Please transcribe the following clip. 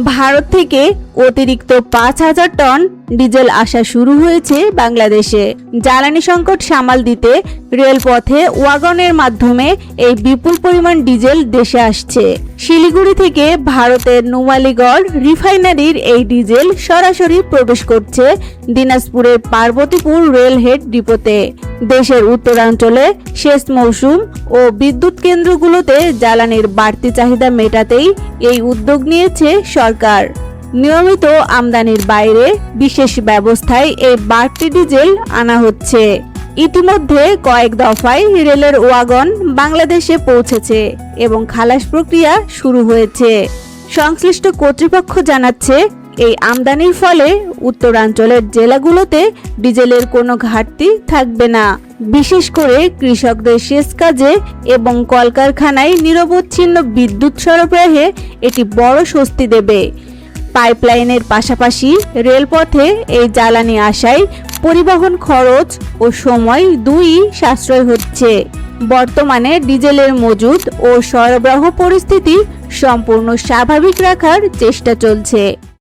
ভারত থেকে অতিরিক্ত 5,000 ton diesel আসা শুরু হয়েছে বাংলাদেশে। জ্বালানি সংকট সামাল দিতে রেলপথে ওয়াগনের মাধ্যমে এই বিপুল পরিমাণ ডিজেল দেশে আসছে। শিলিগুড়ি থেকে ভারতের নুমালীগড় রিফাইনারির এই ডিজেল সরাসরি প্রবেশ করছে দিনাজপুরের পার্বতীপুর রেলহেড ডিপোতে। দেশের উত্তরাঞ্চলে সেচ মৌসুম ও বিদ্যুৎ কেন্দ্রগুলোতে জ্বালানির বাড়তি চাহিদা মেটাতেই এই উদ্যোগ নিয়েছে সরকার। নিয়মিত আমদানির বাইরে বিশেষ ব্যবস্থায় এই বাড়তি ডিজেল আনা হচ্ছে। ইতিমধ্যে কয়েক দফায় রেলের ওয়াগন বাংলাদেশে পৌঁছেছে এবং খালাস প্রক্রিয়া শুরু হয়েছে। সংশ্লিষ্ট কর্তৃপক্ষ জানাচ্ছে, এই আমদানির ফলে উত্তরাঞ্চলের জেলাগুলোতে ডিজেলের কোনো ঘাটতি থাকবে না। বিশেষ করে কৃষকদের সেচ কাজে এবং কলকারখানায় নিরবচ্ছিন্ন বিদ্যুৎ সরবরাহে এটি বড় স্বস্তি দেবে। পাইপলাইনের পাশাপাশি রেলপথে এই জ্বালানি আসায় পরিবহন খরচ ও সময় দুইই সাশ্রয় হচ্ছে। বর্তমানে ডিজেলের মজুদ ও সরবরাহ পরিস্থিতি সম্পূর্ণ স্বাভাবিক রাখার চেষ্টা চলছে।